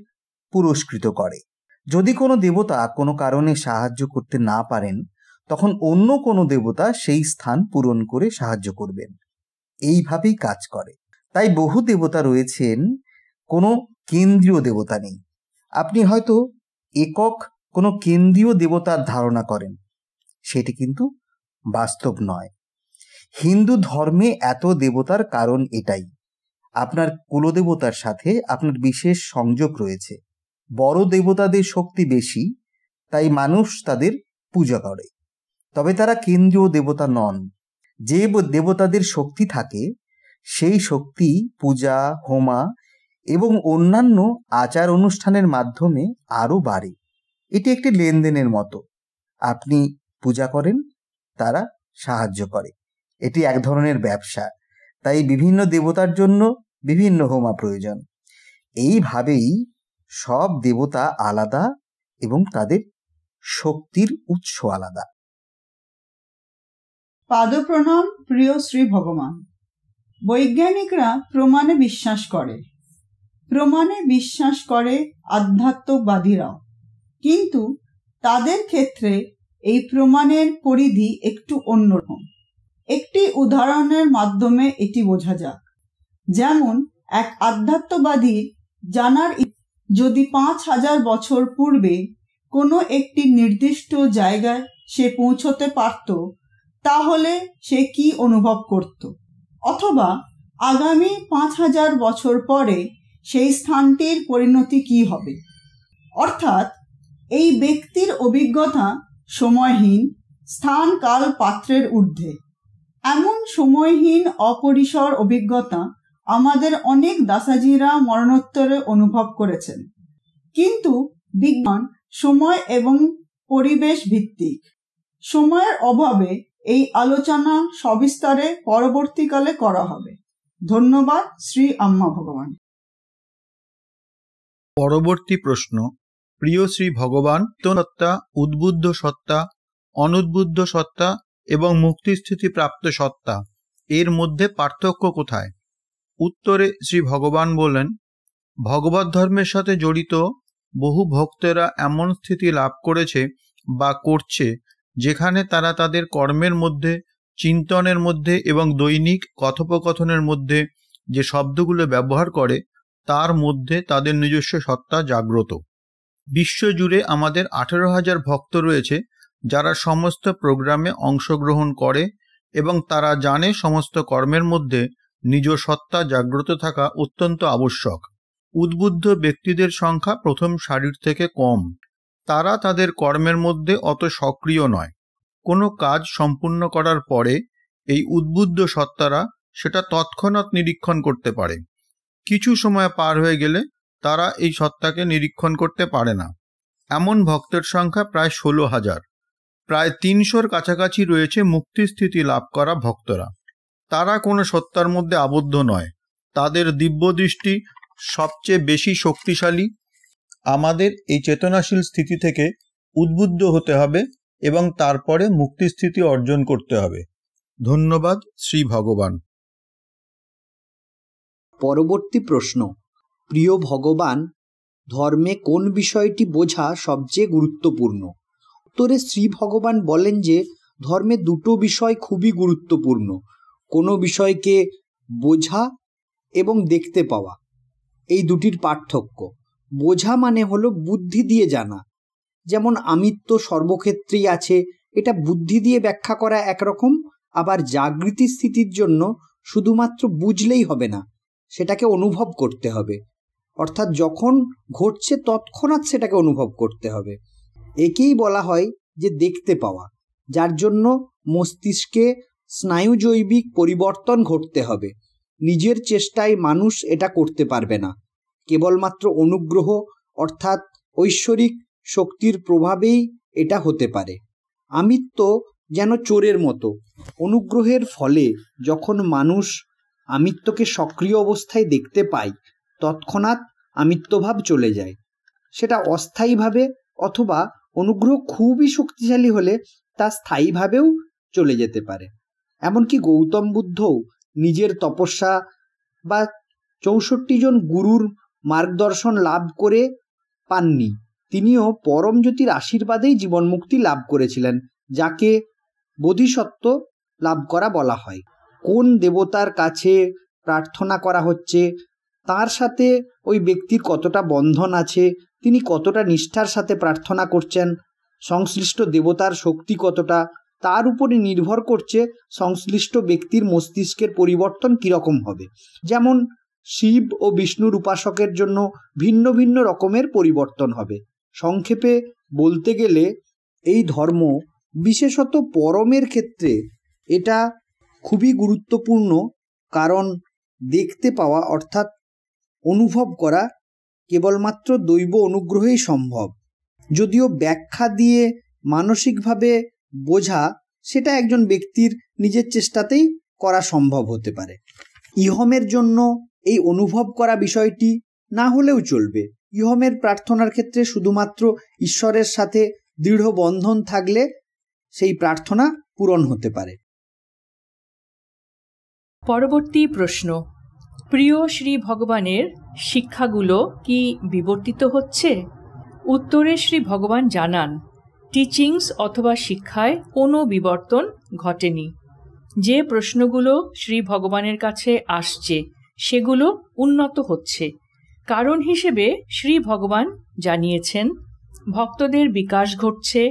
Speaker 7: পুরস্কৃত করে। যদি কোনো দেবতা কোনো কারণে সাহায্য করতে না পারেন, তখন অন্য কোনো দেবতা সেই স্থান পূরণ করে সাহায্য করবেন। এইভাবেই কাজ করে। তাই বহু দেবতা রয়েছেন, কোনো কেন্দ্রীয় দেবতা নেই। আপনি হয়তো একক কোনো কেন্দ্রীয় দেবতার ধারণা করেন, সেটি কিন্তু বাস্তব নয়। হিন্দু ধর্মে এত দেবতার কারণ এটাই, আপনার কুলদেবতার সাথে আপনার বিশেষ সংযোগ রয়েছে। বড় দেবতাদের শক্তি বেশি, তাই মানুষ তাদের পূজা করে, তবে তারা কেন্দ্রীয় দেবতা নন। যে দেবতাদের শক্তি থাকে, সেই শক্তি পূজা, হোমা এবং অন্যান্য আচার অনুষ্ঠানের মাধ্যমে আরও বাড়ে। এটি একটি লেনদেনের মতো। আপনি পূজা করেন, তারা সাহায্য করে। এটি এক ধরনের ব্যবসা, তাই বিভিন্ন দেবতার জন্য বিভিন্ন হোমা প্রয়োজন। এইভাবেই সব দেবতা আলাদা এবং তাদের শক্তির উৎস আলাদা।
Speaker 8: পাদপ্রণাম প্রিয় শ্রী ভগবান। বৈজ্ঞানিকরা প্রমাণে বিশ্বাস করে, আধ্যাত্মবাদীরাও, কিন্তু তাদের ক্ষেত্রে এই প্রমাণের পরিধি একটু অন্যরকম। একটি উদাহরণের মাধ্যমে এটি বোঝা যাক। যেমন এক আধ্যাত্মবাদী জানার যদি ৫,০০০ বছর পূর্বে কোনো একটি নির্দিষ্ট জায়গায় সে পৌঁছতে পারত, তাহলে সে কি অনুভব করত, অথবা আগামী ৫,০০০ বছর পরে সেই স্থানটির পরিণতি কি হবে। অর্থাৎ এই ব্যক্তির অভিজ্ঞতা সময়হীন, স্থান কাল পাত্রের ঊর্ধ্বে। এমন সময়হীন অপরিসর অভিজ্ঞতা আমাদের অনেক দাসাজিরা মরণোত্তরে অনুভব করেছেন। কিন্তু বিজ্ঞান সময় এবং পরিবেশ ভিত্তিক। সময়ের অভাবে এই আলোচনা সবিস্তারে পরবর্তীকালে করা হবে। ধন্যবাদ শ্রী আম্মা ভগবান।
Speaker 9: পরবর্তী প্রশ্ন। প্রিয় শ্রী ভগবান, সত্তা, উদ্বুদ্ধ সত্তা, অনুদ্বুদ্ধ সত্তা এবং মুক্তিস্থিতি প্রাপ্ত সত্তা, এর মধ্যে পার্থক্য কোথায়? উত্তরে শ্রী ভগবান বলেন, ভগবত ধর্মের সাথে জড়িত বহু ভক্তেরা এমন স্থিতি লাভ করেছে বা করছে যেখানে তারা তাদের কর্মের মধ্যে, চিন্তনের মধ্যে এবং দৈনিক কথোপকথনের মধ্যে যে শব্দগুলো ব্যবহার করে তার মধ্যে তাদের নিজস্ব সত্তা জাগ্রত। বিশ্বজুড়ে আমাদের 18,000 ভক্ত রয়েছে যারা সমস্ত প্রোগ্রামে অংশগ্রহণ করে এবং তারা জানে সমস্ত কর্মের মধ্যে নিজ সত্তা জাগ্রত থাকা অত্যন্ত আবশ্যক। উদ্বুদ্ধ ব্যক্তিদের সংখ্যা প্রথম সারির থেকে কম। তারা তাদের কর্মের মধ্যে অত সক্রিয় নয়। কোনো কাজ সম্পূর্ণ করার পরে এই উদ্বুদ্ধ সত্তারা সেটা তৎক্ষণাৎ নিরীক্ষণ করতে পারে। কিছু সময় পার হয়ে গেলে তারা এই সত্তাকে নিরীক্ষণ করতে পারে না। এমন ভক্তের সংখ্যা প্রায় 16,000। প্রায় 300-র কাছাকাছি রয়েছে মুক্তিস্থিতি লাভ করা ভক্তরা। তারা কোনো সত্তার মধ্যে আবদ্ধ নয়, তাদের দিব্য দৃষ্টি সবচেয়ে বেশি শক্তিশালী। আমাদের এই চেতনাশীল স্থিতি থেকে উদ্বুদ্ধ হতে হবে এবং তারপরে মুক্তিস্থিতি অর্জন করতে হবে। ধন্যবাদ শ্রী ভগবান।
Speaker 10: পরবর্তী প্রশ্ন। প্রিয় ভগবান, ধর্মে কোন বিষয়টি বোঝা সবচেয়ে গুরুত্বপূর্ণ? উত্তরে শ্রী ভগবান বলেন যে ধর্মে দুটো বিষয় খুবই গুরুত্বপূর্ণ। কোনো বিষয়কে বোঝা এবং দেখতে পাওয়া, এই দুটির পার্থক্য। বোঝা মানে হলো বুদ্ধি দিয়ে জানা, যেমন আমিত্ব সর্বক্ষেত্রেই আছে, এটা বুদ্ধি দিয়ে ব্যাখ্যা করা একরকম। আবার জাগৃতি স্থিতির জন্য শুধুমাত্র বুঝলেই হবে না, সেটাকে অনুভব করতে হবে। অর্থাৎ যখন ঘটছে তৎক্ষণাৎ সেটাকে অনুভব করতে হবে। একেই বলা হয় যে দেখতে পাওয়া, যার জন্য মস্তিষ্কে স্নায়ুজৈবিক পরিবর্তন ঘটতে হবে। নিজের চেষ্টায় মানুষ এটা করতে পারবে না, কেবলমাত্র অনুগ্রহ অর্থাৎ ঐশ্বরিক শক্তির প্রভাবেই এটা হতে পারে। আমিত্ব যেন চোরের মতো। অনুগ্রহের ফলে যখন মানুষ আমিত্বকে সক্রিয় অবস্থায় দেখতে পায়, তৎক্ষণাৎ আমিত্বভাব চলে যায়। সেটা অস্থায়ীভাবে, অথবা অনুগ্রহ খুবই শক্তিশালী হলে তা স্থায়ীভাবেও চলে যেতে পারে। এমনকি গৌতম বুদ্ধও নিজের তপস্যা বা 64 জন গুরুর মার্গদর্শন লাভ করে পাননি। তিনিও পরম জ্যোতির আশীর্বাদেই জীবনমুক্তি লাভ করেছিলেন, যাকে বোধিসত্ত্ব লাভ করা বলা হয়। কোন দেবতার কাছে প্রার্থনা করা হচ্ছে, তার সাথে ওই ব্যক্তির কতটা বন্ধন আছে, তিনি কতটা নিষ্ঠার সাথে প্রার্থনা করছেন, সংশ্লিষ্ট দেবতার শক্তি কতটা, তার উপরে নির্ভর করছে সংশ্লিষ্ট ব্যক্তির মস্তিষ্কের পরিবর্তন কীরকম হবে। যেমন শিব ও বিষ্ণুর উপাসকের জন্য ভিন্ন ভিন্ন রকমের পরিবর্তন হবে। সংক্ষেপে বলতে গেলে এই ধর্ম, বিশেষত পরমের ক্ষেত্রে এটা খুবই গুরুত্বপূর্ণ, কারণ দেখতে পাওয়া অর্থাৎ অনুভব করা কেবলমাত্র দৈব অনুগ্রহেই সম্ভব। যদিও ব্যাখ্যা দিয়ে মানসিকভাবে বোঝা সেটা একজন ব্যক্তির নিজের চেষ্টাতেই করা সম্ভব হতে পারে। ইহমের জন্য এই অনুভব করা বিষয়টি না হলেও চলবে। ইহমের প্রার্থনার ক্ষেত্রে শুধুমাত্র ঈশ্বরের সাথে দৃঢ় বন্ধন থাকলে সেই প্রার্থনা পূরণ হতে পারে।
Speaker 2: পরবর্তী প্রশ্ন, প্রিয় শ্রী ভগবানের শিক্ষাগুলো কি বিবর্তিত হচ্ছে? উত্তরে শ্রী ভগবান জানান, টিচিংস অথবা শিক্ষায় কোনো বিবর্তন ঘটেনি। যে প্রশ্নগুলো শ্রী ভগবানের কাছে আসছে সেগুলো উন্নত হচ্ছে। কারণ হিসেবে শ্রী ভগবান জানিয়েছেন, ভক্তদের বিকাশ ঘটছে,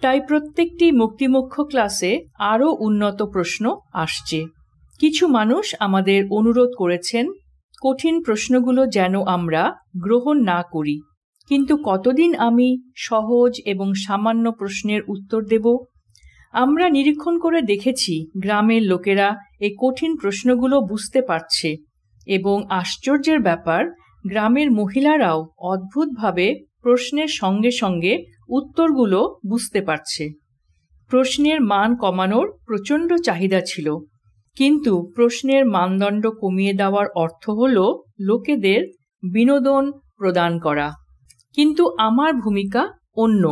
Speaker 2: তাই প্রত্যেকটি মুক্তিমোক্ষ ক্লাসে আরও উন্নত প্রশ্ন আসছে। কিছু মানুষ আমাদের অনুরোধ করেছেন কঠিন প্রশ্নগুলো যেন আমরা গ্রহণ না করি, কিন্তু কতদিন আমি সহজ এবং সামান্য প্রশ্নের উত্তর দেব? আমরা নিরীক্ষণ করে দেখেছি গ্রামের লোকেরা এই কঠিন প্রশ্নগুলো বুঝতে পারছে, এবং আশ্চর্যের ব্যাপার, গ্রামের মহিলারাও অদ্ভুতভাবে প্রশ্নের সঙ্গে সঙ্গে উত্তরগুলো বুঝতে পারছে। প্রশ্নের মান কমানোর প্রচণ্ড চাহিদা ছিল, কিন্তু প্রশ্নের মানদণ্ড কমিয়ে দেওয়ার অর্থ হল লোকেদের বিনোদন প্রদান করা। কিন্তু আমার ভূমিকা অন্য।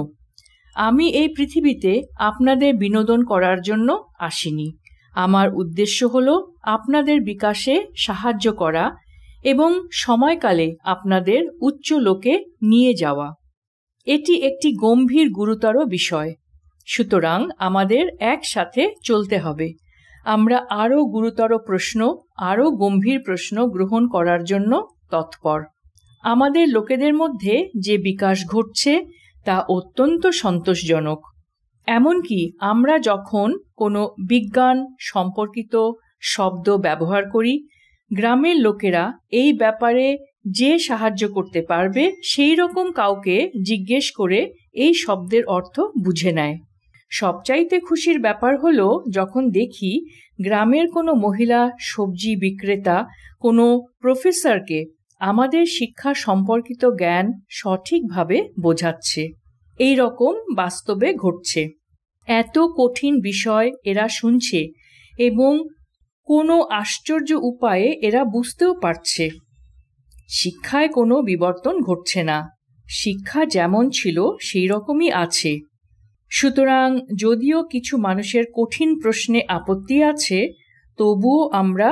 Speaker 2: আমি এই পৃথিবীতে আপনাদের বিনোদন করার জন্য আসিনি। আমার উদ্দেশ্য হল আপনাদের বিকাশে সাহায্য করা এবং সময়কালে আপনাদের উচ্চ লোকে নিয়ে যাওয়া। এটি একটি গম্ভীর গুরুতর বিষয়, সুতরাং আমাদের একসাথে চলতে হবে। আমরা আরও গুরুতর প্রশ্ন, আরও গম্ভীর প্রশ্ন গ্রহণ করার জন্য তৎপর। আমাদের লোকেদের মধ্যে যে বিকাশ ঘটছে তা অত্যন্ত সন্তোষজনক। এমনকি আমরা যখন কোনো বিজ্ঞান সম্পর্কিত শব্দ ব্যবহার করি, গ্রামের লোকেরা এই ব্যাপারে যে সাহায্য করতে পারবে সেই রকম কাউকে জিজ্ঞেস করে এই শব্দের অর্থ বুঝে নেয়। সবচাইতে খুশির ব্যাপার হলো যখন দেখি গ্রামের কোনো মহিলা সবজি বিক্রেতা কোনো প্রফেসরকে আমাদের শিক্ষা সম্পর্কিত জ্ঞান সঠিকভাবে বোঝাচ্ছে। এই রকম বাস্তবে ঘটছে। এত কঠিন বিষয় এরা শুনছে এবং কোনো আশ্চর্য উপায়ে এরা বুঝতেও পারছে। শিক্ষায় কোনো বিবর্তন ঘটছে না, শিক্ষা যেমন ছিল সেই রকমই আছে। সুতরাং যদিও কিছু মানুষের কঠিন প্রশ্নে আপত্তি আছে, তবুও আমরা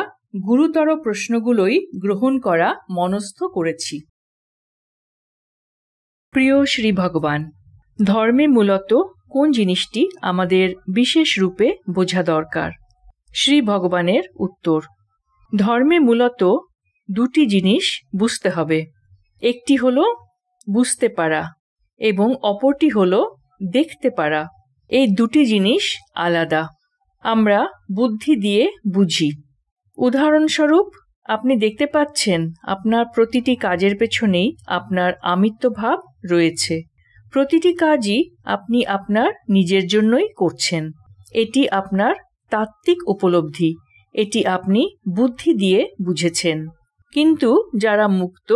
Speaker 2: গুরুতর প্রশ্নগুলোই গ্রহণ করা মনস্থ করেছি। প্রিয় শ্রী ভগবান, ধর্মে মূলত কোন জিনিসটি আমাদের বিশেষ রূপে বোঝা দরকার? শ্রী ভগবানের উত্তর, ধর্মে মূলত দুটি জিনিস বুঝতে হবে। একটি হলো বুঝতে পারা এবং অপরটি হলো দেখতে পারা। এই দুটি জিনিস আলাদা। আমরা বুদ্ধি দিয়ে বুঝি। উদাহরণস্বরূপ, আপনি দেখতে পাচ্ছেন আপনার প্রতিটি কাজের পেছনেই আপনার আমিত্বভাব রয়েছে। প্রতিটি কাজই আপনি আপনার নিজের জন্যই করছেন। এটি আপনার তাত্ত্বিক উপলব্ধি, এটি আপনি বুদ্ধি দিয়ে বুঝেছেন। কিন্তু যারা মুক্ত,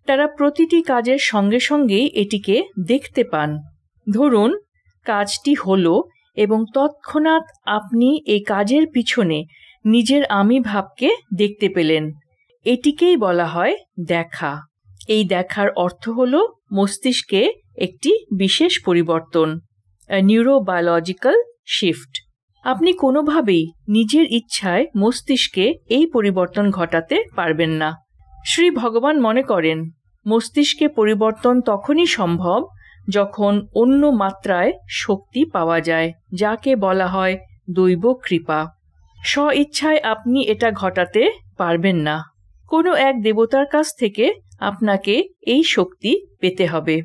Speaker 2: তারা প্রতিটি কাজের সঙ্গে সঙ্গেই এটিকে দেখতে পান। ধরুন কাজটি হলো এবং তৎক্ষণাৎ আপনি এই কাজের পিছনে নিজের আমি ভাবকে দেখতে পেলেন। এটিকেই বলা হয় দেখা। এই দেখার অর্থ হলো মস্তিষ্কে একটি বিশেষ পরিবর্তন, নিউরোবায়োলজিক্যাল শিফট। আপনি কোনোভাবেই নিজের ইচ্ছায় মস্তিষ্কে এই পরিবর্তন ঘটাতে পারবেন না। শ্রী ভগবান মনে করেন মস্তিষ্কে পরিবর্তন তখনই সম্ভব যখন অন্য মাত্রায় শক্তি পাওয়া যায়, যাকে বলা হয় দৈব কৃপা। স্ব ইচ্ছায় আপনি এটা ঘটাতে পারবেন না। কোনো এক দেবতার কাছ থেকে আপনাকে এই শক্তি পেতে হবে।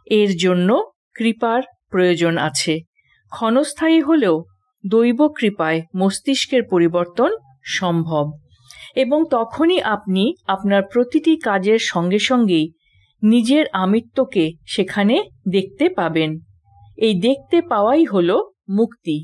Speaker 2: এর জন্য কৃপার প্রয়োজন আছে। ক্ষণস্থায়ী হলেও দৈব কৃপায় মস্তিষ্কের পরিবর্তন সম্ভব, এবং তখনই আপনি আপনার প্রতিটি কাজের সঙ্গে সঙ্গেই নিজের আমিত্বকে সেখানে দেখতে পাবেন। এই দেখতে পাওয়াই হল মুক্তি।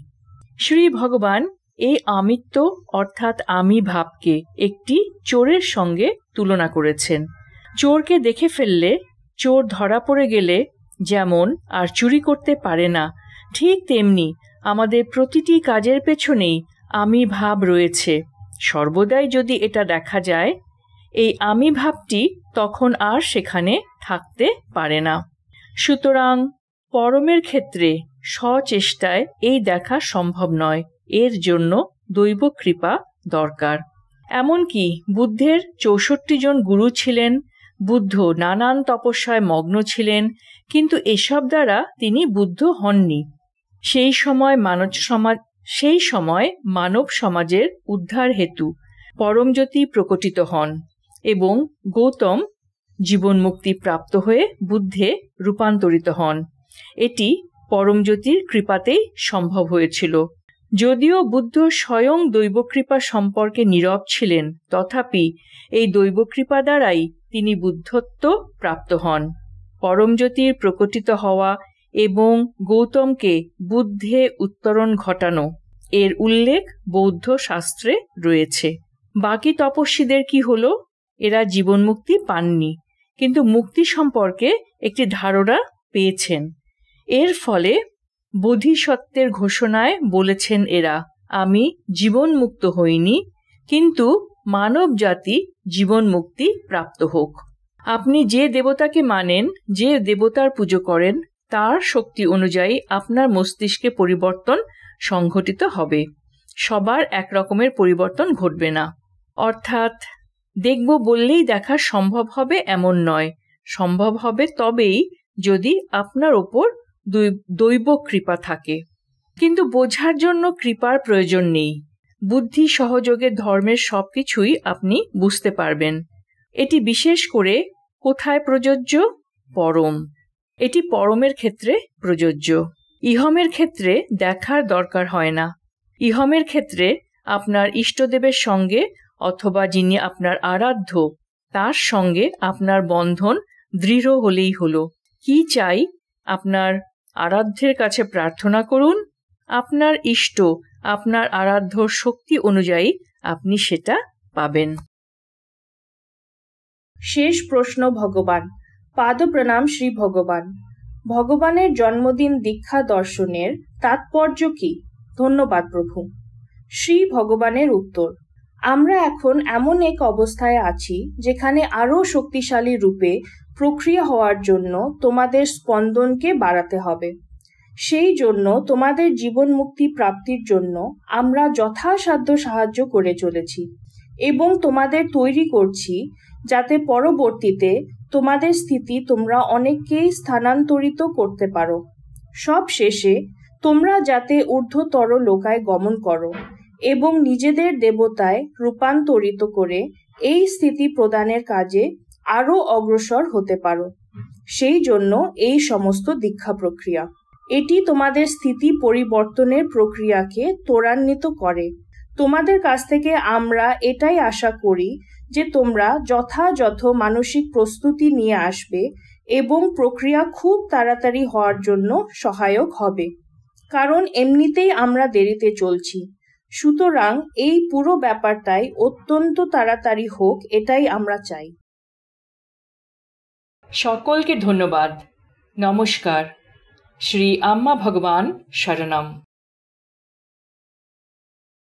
Speaker 2: শ্রী ভগবান এই আমিত্ব অর্থাৎ আমি ভাবকে একটি চোরের সঙ্গে তুলনা করেছেন। চোরকে দেখে ফেললে, চোর ধরা পড়ে গেলে যেমন আর চুরি করতে পারে না, ঠিক তেমনি আমাদের প্রতিটি কাজের পেছনেই আমি ভাব রয়েছে। সর্বদাই যদি এটা দেখা যায়, এই আমি ভাবটি তখন আর সেখানে থাকতে পারে না। সুতরাং পরমের ক্ষেত্রে স্বচেষ্টায় এই দেখা সম্ভব নয়। এর জন্য দৈব কৃপা দরকার। এমনকি বুদ্ধের 64 জন গুরু ছিলেন, বুদ্ধ নানান তপস্যায় মগ্ন ছিলেন, কিন্তু এসব দ্বারা তিনি বুদ্ধ হননি। সেই সময় মানব সমাজের উদ্ধার হেতু পরমজ্যোতি প্রকটিত হন এবং গৌতম জীবন মুক্তি প্রাপ্ত হয়ে বুদ্ধে রূপান্তরিত হন। এটি পরমজ্যোতির কৃপাতেই সম্ভব হয়েছিল। যদিও বুদ্ধ স্বয়ং দৈবকৃপা সম্পর্কে নীরব ছিলেন, তথাপি এই দৈবকৃপা দ্বারাই তিনি বুদ্ধত্ব প্রাপ্ত হন। পরমজ্যোতির প্রকটিত হওয়া এবং গৌতমকে বুদ্ধে উত্তরণ ঘটানো এর উল্লেখ বৌদ্ধ শাস্ত্রে রয়েছে। বাকি তপস্বীদের কি হলো? এরা জীবনমুক্তি পাননি, কিন্তু মুক্তি সম্পর্কে একটি ধারণা পেয়েছেন। এর ফলে বোধিসত্ত্বের ঘোষণায় বলেছেন এরা, আমি জীবনমুক্ত হইনি, কিন্তু মানব জাতি জীবন মুক্তি প্রাপ্ত হোক। আপনি যে দেবতাকে মানেন, যে দেবতার পুজো করেন, তার শক্তি অনুযায়ী আপনার মস্তিষ্কে পরিবর্তন সংঘটিত হবে। সবার এক রকমের পরিবর্তন ঘটবে না। অর্থাৎ দেখব বললেই দেখা সম্ভব হবে এমন নয়। সম্ভব হবে তবেই যদি আপনার ওপর দৈব কৃপা থাকে। কিন্তু বোঝার জন্য কৃপার প্রয়োজন নেই। বুদ্ধি সহযোগে ধর্মের সবকিছুই আপনি বুঝতে পারবেন। এটি বিশেষ করে কোথায় প্রযোজ্য? পরম। এটি পরমের ক্ষেত্রে প্রযোজ্য। ইহমের ক্ষেত্রে দেখার দরকার হয় না। ইহমের ক্ষেত্রে আপনার ইষ্টদেবের সঙ্গে অথবা যিনি আপনার আরাধ্য তার সঙ্গে আপনার বন্ধন দৃঢ় হলেই হলো। কি চাই? আপনার আরাধ্যের কাছে প্রার্থনা করুন। আপনার ইষ্ট, আপনার আরাধ্যর শক্তি অনুযায়ী আপনি সেটা পাবেন। শেষ প্রশ্ন ভগবান। পাদ প্রণাম শ্রী ভগবান। ভগবানের জন্মদিন দীক্ষা দর্শনের তাৎপর্য কি? ধন্যবাদ প্রভু। শ্রী ভগবানের উত্তর, আমরা এখন এমন এক অবস্থায় আছি যেখানে আরও শক্তিশালী রূপে প্রক্রিয়া হওয়ার জন্য তোমাদের স্পন্দনকে বাড়াতে হবে। সেই জন্য তোমাদের জীবন মুক্তি প্রাপ্তির জন্য আমরা যথাসাধ্য সাহায্য করে চলেছি এবং তোমাদের তৈরি করছি যাতে পরবর্তীতে তোমাদের স্থিতি তোমরা অনেককেই স্থানান্তরিত করতে পারো। সব শেষে তোমরা যাতে ঊর্ধ্বতর লোকায় গমন করো এবং নিজেদের দেবতায় রূপান্তরিত করে এই স্থিতি প্রদানের কাজে আরও অগ্রসর হতে পারো। সেই জন্য এই সমস্ত দীক্ষা প্রক্রিয়া। এটি তোমাদের স্থিতি পরিবর্তনের প্রক্রিয়াকে ত্বরান্বিত করে। তোমাদের কাছ থেকে আমরা এটাই আশা করি যে তোমরা যথাযথ মানসিক প্রস্তুতি নিয়ে আসবে এবং প্রক্রিয়া খুব তাড়াতাড়ি হওয়ার জন্য সহায়ক হবে, কারণ এমনিতেই আমরা দেরিতে চলছি। সুতরাং এই পুরো ব্যাপারটাই অত্যন্ত তাড়াতাড়ি হোক, এটাই আমরা চাই। সকলকে ধন্যবাদ। নমস্কার। শ্রী আম্মা ভগবান শরণম।